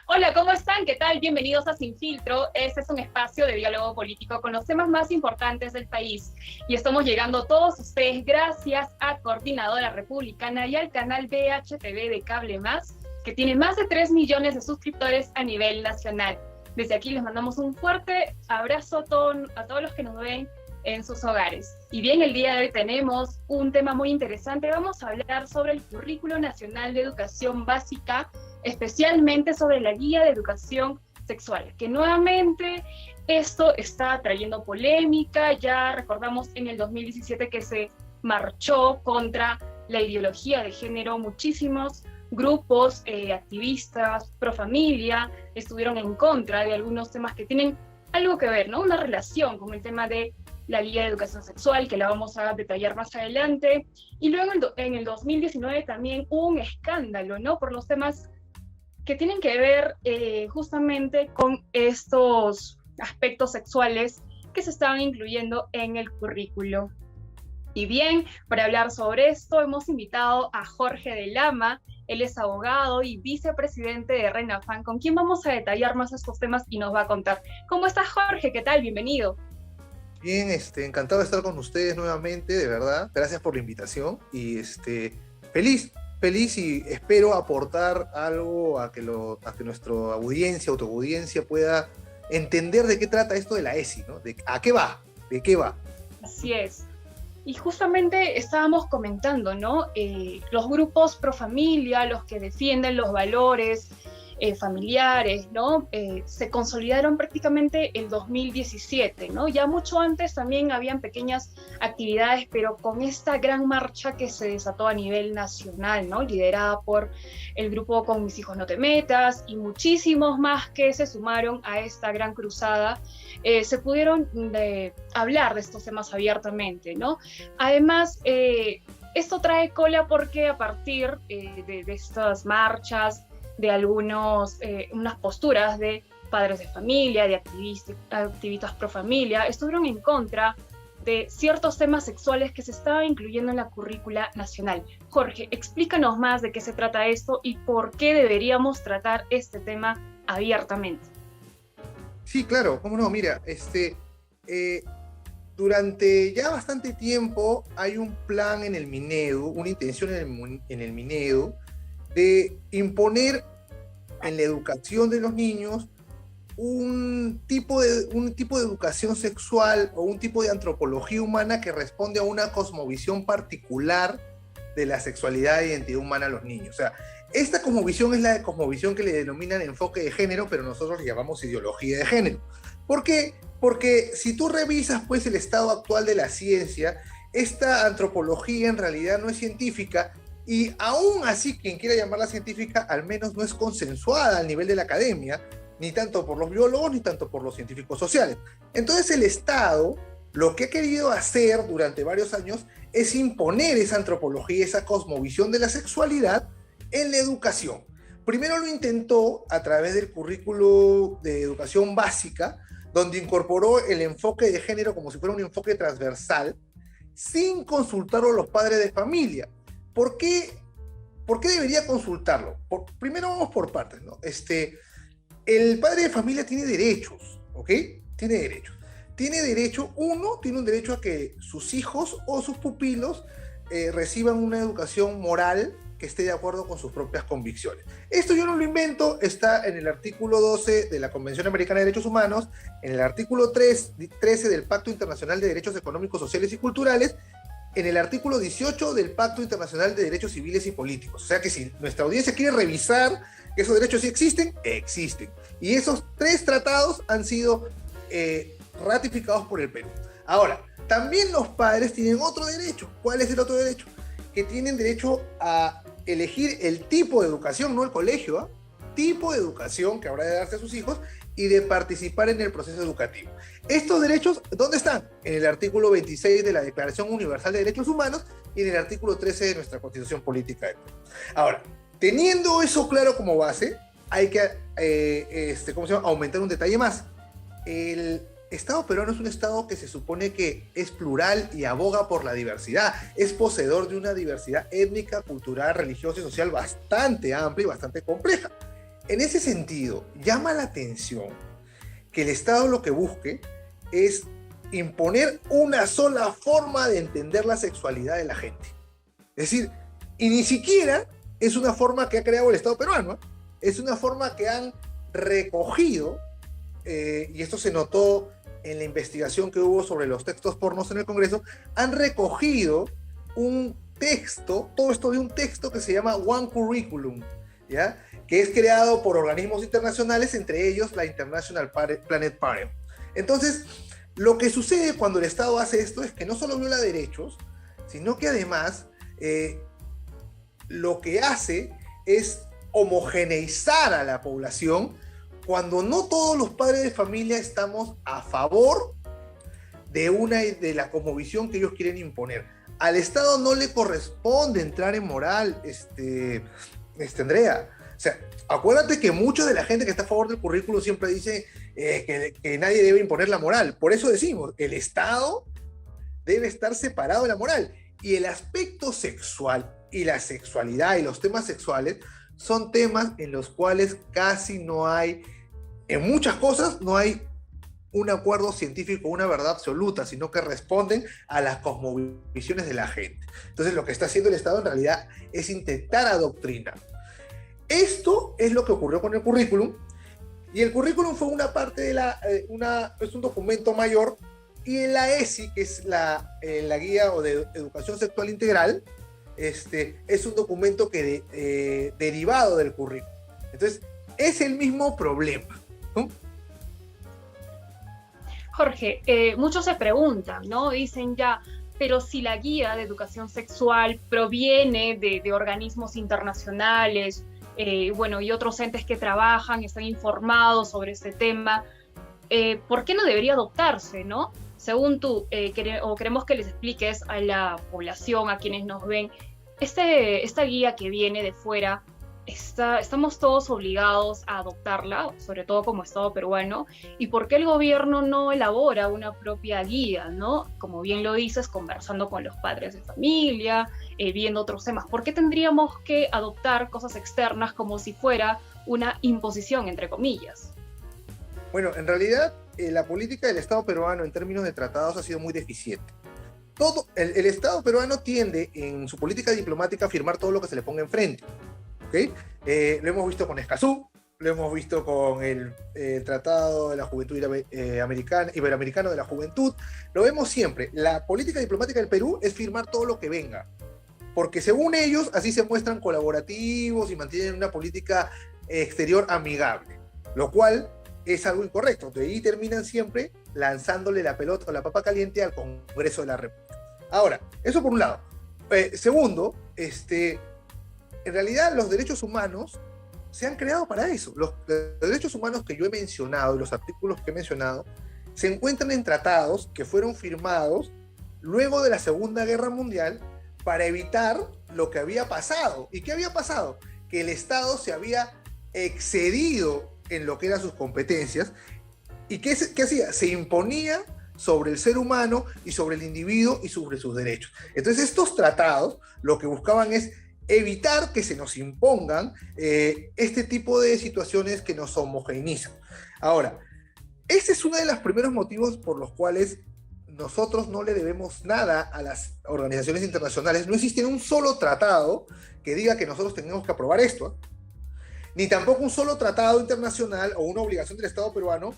Hola, ¿cómo están? ¿Qué tal? Bienvenidos a Sin Filtro. Este es un espacio de diálogo político con los temas más importantes del país. Y estamos llegando a todos ustedes gracias a Coordinadora Republicana y al canal BHTV de Cable Más, que tiene más de 3 millones de suscriptores a nivel nacional. Desde aquí les mandamos un fuerte abrazo a todos los que nos ven en sus hogares. Y bien, el día de hoy tenemos un tema muy interesante. Vamos a hablar sobre el Currículo Nacional de Educación Básica, especialmente sobre la Guía de Educación Sexual, que nuevamente esto está trayendo polémica. Ya recordamos en el 2017 que se marchó contra la ideología de género. Muchísimos grupos, activistas, pro familia, estuvieron en contra de algunos temas que tienen algo que ver, ¿no? Una relación con el tema de la Guía de Educación Sexual, que la vamos a detallar más adelante. Y luego en el 2019 también hubo un escándalo, ¿no? Por los temas que tienen que ver justamente con estos aspectos sexuales que se estaban incluyendo en el currículo. Y bien, para hablar sobre esto hemos invitado a Jorge de Lama. Él es abogado y vicepresidente de RENAFAN, con quien vamos a detallar más estos temas y nos va a contar. ¿Cómo estás, Jorge? ¿Qué tal? Bienvenido. Bien, encantado de estar con ustedes nuevamente, de verdad. Gracias por la invitación y feliz y espero aportar algo a que nuestra audiencia, autoaudiencia pueda entender de qué trata esto de la ESI, ¿no? ¿A qué va? ¿De qué va? Así es. Y justamente estábamos comentando, ¿no? Los grupos pro familia, los que defienden los valores familiares, ¿no? Se consolidaron prácticamente el 2017, ¿no? Ya mucho antes también habían pequeñas actividades, pero con esta gran marcha que se desató a nivel nacional, ¿no? Liderada por el grupo Con Mis Hijos No Te Metas y muchísimos más que se sumaron a esta gran cruzada, se pudieron hablar de estos temas abiertamente, ¿no? Además, esto trae cola porque a partir de estas marchas, de unas posturas de padres de familia, de activistas pro familia, estuvieron en contra de ciertos temas sexuales que se estaban incluyendo en la currícula nacional. Jorge, explícanos más de qué se trata esto y por qué deberíamos tratar este tema abiertamente. Sí, claro, cómo no, mira, durante ya bastante tiempo hay un plan en el Minedu, una intención en el Minedu de imponer en la educación de los niños un tipo de educación sexual o un tipo de antropología humana que responde a una cosmovisión particular de la sexualidad e identidad humana a los niños. O sea, esta cosmovisión es la cosmovisión que le denominan enfoque de género, pero nosotros le llamamos ideología de género. ¿Por qué? Porque si tú revisas pues el estado actual de la ciencia, esta antropología en realidad no es científica, y aún así quien quiera llamarla científica al menos no es consensuada al nivel de la academia, ni tanto por los biólogos ni tanto por los científicos sociales. Entonces el Estado lo que ha querido hacer durante varios años es imponer esa antropología, esa cosmovisión de la sexualidad en la educación. Primero lo intentó a través del currículo de educación básica, donde incorporó el enfoque de género como si fuera un enfoque transversal, sin consultar a los padres de familia. ¿Por qué debería consultarlo? Primero vamos por partes, ¿no? El padre de familia tiene derechos, ¿ok? Tiene derechos. Tiene un derecho a que sus hijos o sus pupilos reciban una educación moral que esté de acuerdo con sus propias convicciones. Esto yo no lo invento, está en el artículo 12 de la Convención Americana de Derechos Humanos, en el artículo 13 del Pacto Internacional de Derechos Económicos, Sociales y Culturales, en el artículo 18 del Pacto Internacional de Derechos Civiles y Políticos. O sea que si nuestra audiencia quiere revisar que esos derechos sí existen, existen. Y esos 3 tratados han sido ratificados por el Perú. Ahora, también los padres tienen otro derecho. ¿Cuál es el otro derecho? Que tienen derecho a elegir el tipo de educación, no el colegio, ¿eh? Tipo de educación que habrá de darse a sus hijos y de participar en el proceso educativo. Estos derechos, ¿dónde están? En el artículo 26 de la Declaración Universal de Derechos Humanos y en el artículo 13 de nuestra Constitución Política de Perú. Ahora, teniendo eso claro como base, hay que aumentar un detalle más. El Estado peruano es un Estado que se supone que es plural y aboga por la diversidad. Es poseedor de una diversidad étnica, cultural, religiosa y social bastante amplia y bastante compleja. En ese sentido, llama la atención que el Estado lo que busque es imponer una sola forma de entender la sexualidad de la gente. Es decir, y ni siquiera es una forma que ha creado el Estado peruano, ¿eh? Es una forma que han recogido, y esto se notó en la investigación que hubo sobre los textos pornos en el Congreso, han recogido un texto, todo esto de un texto que se llama One Curriculum, ¿ya? Que es creado por organismos internacionales, entre ellos la International Planet Parent. Entonces, lo que sucede cuando el Estado hace esto es que no solo viola derechos, sino que además lo que hace es homogeneizar a la población cuando no todos los padres de familia estamos a favor de la cosmovisión que ellos quieren imponer. Al Estado no le corresponde entrar en moral, Andrea. O sea, acuérdate que mucha de la gente que está a favor del currículo siempre dice que nadie debe imponer la moral. Por eso decimos, el Estado debe estar separado de la moral. Y el aspecto sexual y la sexualidad y los temas sexuales son temas en los cuales casi no hay, en muchas cosas no hay un acuerdo científico, una verdad absoluta, sino que responden a las cosmovisiones de la gente. Entonces lo que está haciendo el Estado en realidad es intentar adoctrinar. Esto es lo que ocurrió con el currículum, y el currículum fue una parte de es un documento mayor, y en la ESI, que es la guía de educación sexual integral, es un documento que derivado del currículum. Entonces, es el mismo problema, ¿no? Jorge, muchos se preguntan, ¿no? Dicen ya, pero si la guía de educación sexual proviene de organismos internacionales, bueno, y otros entes que trabajan, están informados sobre este tema, ¿por qué no debería adoptarse, no? Según tú, o queremos que les expliques a la población, a quienes nos ven, esta guía que viene de fuera, estamos todos obligados a adoptarla, sobre todo como Estado peruano, y por qué el gobierno no elabora una propia guía, ¿no? Como bien lo dices, conversando con los padres de familia, viendo otros temas. ¿Por qué tendríamos que adoptar cosas externas como si fuera una imposición, entre comillas? Bueno, en realidad, la política del Estado peruano en términos de tratados ha sido muy deficiente. El Estado peruano tiende en su política diplomática a firmar todo lo que se le ponga enfrente. ¿Okay? Lo hemos visto con Escazú, lo hemos visto con el Tratado de la Juventud Iberoamericano de la Juventud, lo vemos siempre. La política diplomática del Perú es firmar todo lo que venga, porque según ellos así se muestran colaborativos y mantienen una política exterior amigable, lo cual es algo incorrecto. De ahí terminan siempre lanzándole la pelota o la papa caliente al Congreso de la República. Ahora, eso por un lado. Segundo, en realidad los derechos humanos se han creado para eso. Los derechos humanos que yo he mencionado, los artículos que he mencionado, se encuentran en tratados que fueron firmados luego de la Segunda Guerra Mundial para evitar lo que había pasado. ¿Y qué había pasado? Que el Estado se había excedido en lo que eran sus competencias. ¿Y qué hacía? Se imponía sobre el ser humano y sobre el individuo y sobre sus derechos. Entonces estos tratados lo que buscaban es evitar que se nos impongan este tipo de situaciones que nos homogeneizan. Ahora, ese es uno de los primeros motivos por los cuales nosotros no le debemos nada a las organizaciones internacionales. No existe un solo tratado que diga que nosotros tenemos que aprobar esto, ni tampoco un solo tratado internacional o una obligación del Estado peruano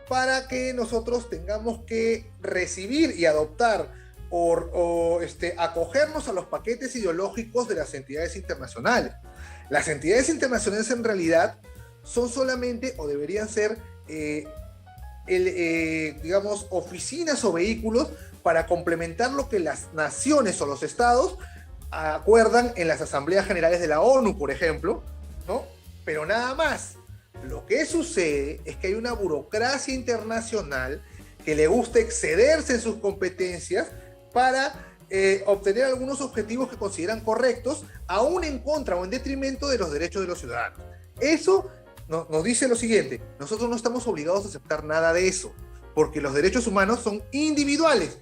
para que nosotros tengamos que recibir y adoptar o acogernos a los paquetes ideológicos de las entidades internacionales. Las entidades internacionales en realidad son solamente, o deberían ser, digamos, oficinas o vehículos para complementar lo que las naciones o los estados acuerdan en las asambleas generales de la ONU, por ejemplo, ¿no? Pero nada más. Lo que sucede es que hay una burocracia internacional que le gusta excederse en sus competencias para obtener algunos objetivos que consideran correctos, aún en contra o en detrimento de los derechos de los ciudadanos. Eso nos dice lo siguiente: nosotros no estamos obligados a aceptar nada de eso, porque los derechos humanos son individuales.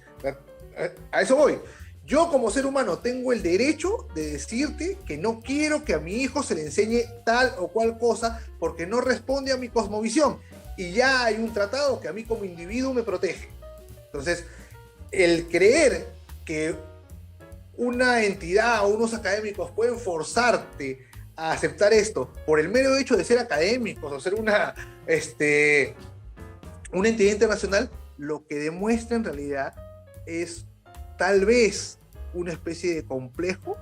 A eso voy. Yo como ser humano tengo el derecho de decirte que no quiero que a mi hijo se le enseñe tal o cual cosa porque no responde a mi cosmovisión. Y ya hay un tratado que a mí como individuo me protege. Entonces, el creer que una entidad o unos académicos pueden forzarte a aceptar esto por el mero hecho de ser académicos o ser una entidad internacional, lo que demuestra en realidad es tal vez una especie de complejo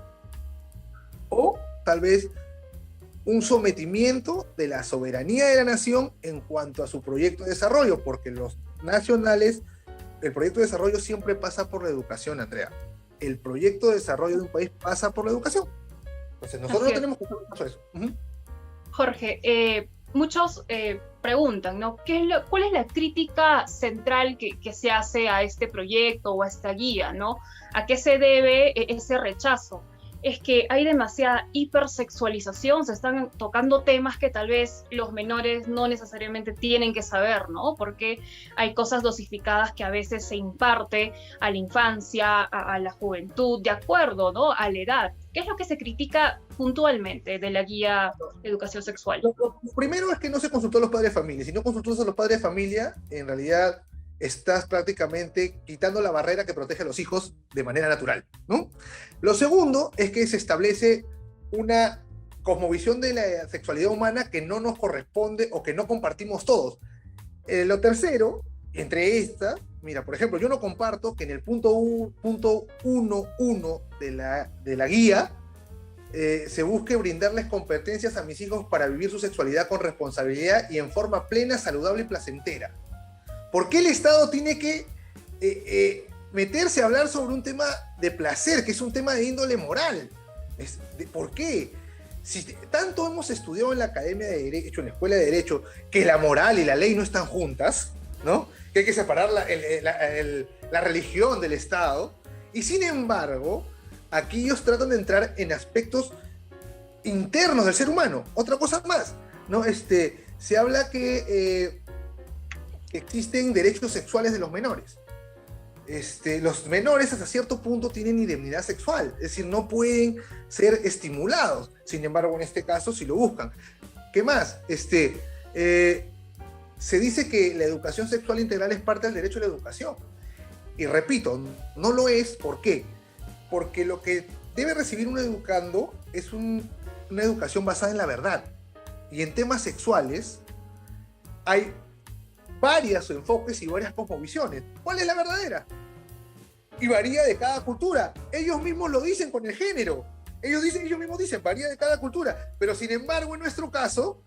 o tal vez un sometimiento de la soberanía de la nación en cuanto a su proyecto de desarrollo, porque los nacionales, el proyecto de desarrollo siempre pasa por la educación, Andrea. El proyecto de desarrollo de un país pasa por la educación. Entonces nosotros no tenemos que hacer caso a eso. Jorge, muchos preguntan, ¿no? ¿Cuál es la crítica central que se hace a este proyecto o a esta guía, ¿no? ¿A qué se debe ese rechazo? Es que hay demasiada hipersexualización, se están tocando temas que tal vez los menores no necesariamente tienen que saber, ¿no? Porque hay cosas dosificadas que a veces se imparte a la infancia, a la juventud, de acuerdo, ¿no? A la edad. ¿Qué es lo que se critica puntualmente de la guía de educación sexual? Lo primero es que no se consultó a los padres de familia. Si no consultas a los padres de familia, en realidad estás prácticamente quitando la barrera que protege a los hijos de manera natural, ¿no? Lo segundo es que se establece una cosmovisión de la sexualidad humana que no nos corresponde o que no compartimos todos. Lo tercero, entre estas, mira, por ejemplo, yo no comparto que en el punto 1.1 de la guía se busque brindarles competencias a mis hijos para vivir su sexualidad con responsabilidad y en forma plena, saludable y placentera. ¿Por qué el Estado tiene que meterse a hablar sobre un tema de placer, que es un tema de índole moral? ¿Por qué? Si tanto hemos estudiado en la Academia de Derecho, en la Escuela de Derecho, que la moral y la ley no están juntas, ¿no? Que hay que separar la religión del Estado, y sin embargo, aquí ellos tratan de entrar en aspectos internos del ser humano. Otra cosa más, ¿no? Se habla que existen derechos sexuales de los menores. Los menores hasta cierto punto tienen indemnidad sexual, es decir, no pueden ser estimulados. Sin embargo, en este caso sí lo buscan. ¿Qué más? Se dice que la educación sexual integral es parte del derecho a la educación. Y repito, no lo es. ¿Por qué? Porque lo que debe recibir un educando es una educación basada en la verdad. Y en temas sexuales hay varios enfoques y varias cosmovisiones. ¿Cuál es la verdadera? Y varía de cada cultura. Ellos mismos lo dicen con el género. Ellos mismos dicen, varía de cada cultura. Pero sin embargo, en nuestro caso,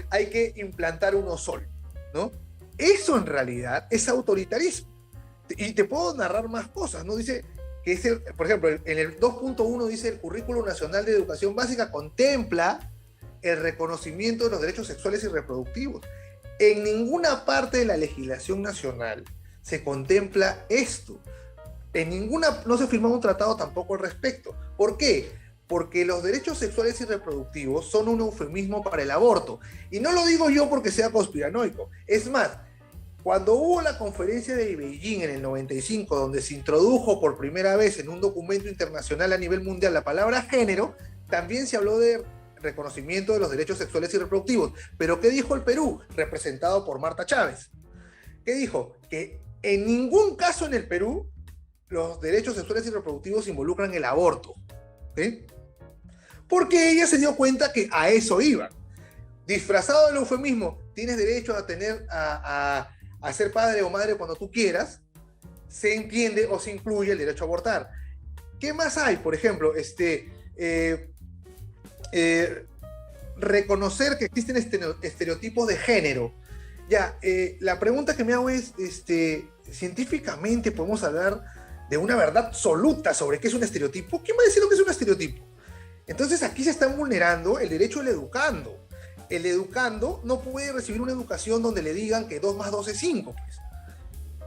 hay que implantar uno solo, ¿no? Eso en realidad es autoritarismo. Y te puedo narrar más cosas, ¿no? Dice que por ejemplo, en el 2.1 dice el Currículo Nacional de Educación Básica contempla el reconocimiento de los derechos sexuales y reproductivos. En ninguna parte de la legislación nacional se contempla esto. No se firmó un tratado tampoco al respecto. ¿Por qué? Porque los derechos sexuales y reproductivos son un eufemismo para el aborto. Y no lo digo yo porque sea conspiranoico. Es más, cuando hubo la conferencia de Beijing en el 95, donde se introdujo por primera vez en un documento internacional a nivel mundial la palabra género, también se habló de reconocimiento de los derechos sexuales y reproductivos. Pero ¿qué dijo el Perú, representado por Marta Chávez? ¿Qué dijo? Que en ningún caso en el Perú los derechos sexuales y reproductivos involucran el aborto, ¿sí? Porque ella se dio cuenta que a eso iba. Disfrazado del eufemismo, tienes derecho a ser padre o madre cuando tú quieras, se entiende o se incluye el derecho a abortar. ¿Qué más hay? Por ejemplo, reconocer que existen estereotipos de género. Ya, la pregunta que me hago es, científicamente podemos hablar de una verdad absoluta sobre qué es un estereotipo. ¿Quién va a decir lo que es un estereotipo? Entonces aquí se está vulnerando el derecho del educando. El educando no puede recibir una educación donde le digan que 2 más 2 es 5, pues.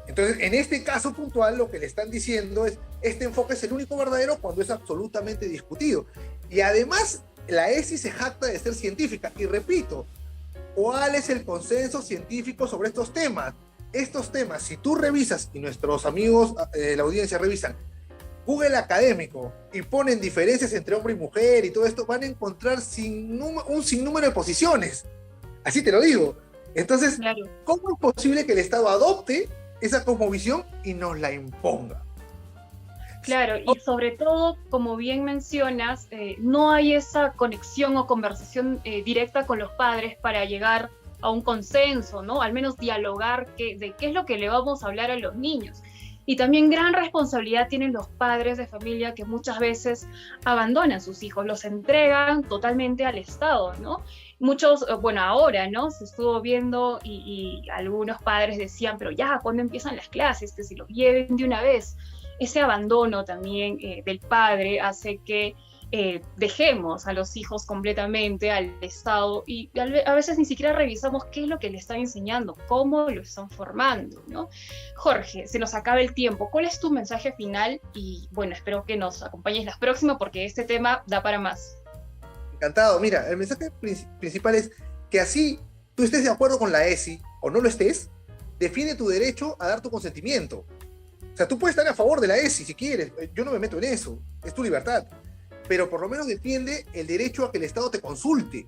Entonces, en este caso puntual, lo que le están diciendo es, este enfoque es el único verdadero cuando es absolutamente discutido. Y además, la ESI se jacta de ser científica. Y repito, ¿cuál es el consenso científico sobre estos temas? Estos temas, si tú revisas, y nuestros amigos de la audiencia revisan, Google académico y ponen diferencias entre hombre y mujer y todo esto, van a encontrar un sinnúmero de posiciones. Así te lo digo. Entonces, Claro. ¿cómo es posible que el Estado adopte esa cosmovisión y nos la imponga? Claro, y sobre todo, como bien mencionas, no hay esa conexión o conversación directa con los padres para llegar a un consenso, ¿no? Al menos dialogar de qué es lo que le vamos a hablar a los niños. Y también gran responsabilidad tienen los padres de familia que muchas veces abandonan a sus hijos, los entregan totalmente al Estado, ¿no? Muchos, bueno, ahora, ¿no? Se estuvo viendo y algunos padres decían, pero ya, ¿cuándo empiezan las clases? Que se los lleven de una vez. Ese abandono también del padre hace que dejemos a los hijos completamente al Estado y a veces ni siquiera revisamos qué es lo que le están enseñando, cómo lo están formando, ¿no? Jorge, se nos acaba el tiempo. ¿Cuál es tu mensaje final? Y bueno, espero que nos acompañes las próximas porque este tema da para más. Encantado. Mira, el mensaje principal es que así tú estés de acuerdo con la ESI o no lo estés, defiende tu derecho a dar tu consentimiento. O sea, tú puedes estar a favor de la ESI si quieres, yo no me meto en eso, es tu libertad, pero por lo menos defiende el derecho a que el Estado te consulte,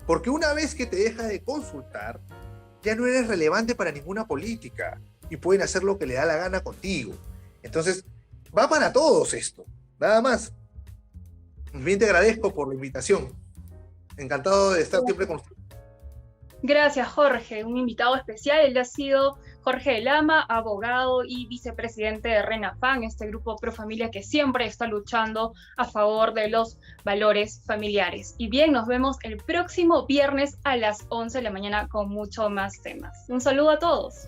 porque una vez que te deja de consultar, ya no eres relevante para ninguna política y pueden hacer lo que le da la gana contigo. Entonces, va para todos esto, nada más. Bien te agradezco por la invitación, encantado de estar siempre con usted. Gracias, Jorge. Un invitado especial, él ha sido Jorge Lama, abogado y vicepresidente de RENAFAM, este grupo pro familia que siempre está luchando a favor de los valores familiares. Y bien, nos vemos el próximo viernes a las 11 de la mañana con mucho más temas. Un saludo a todos.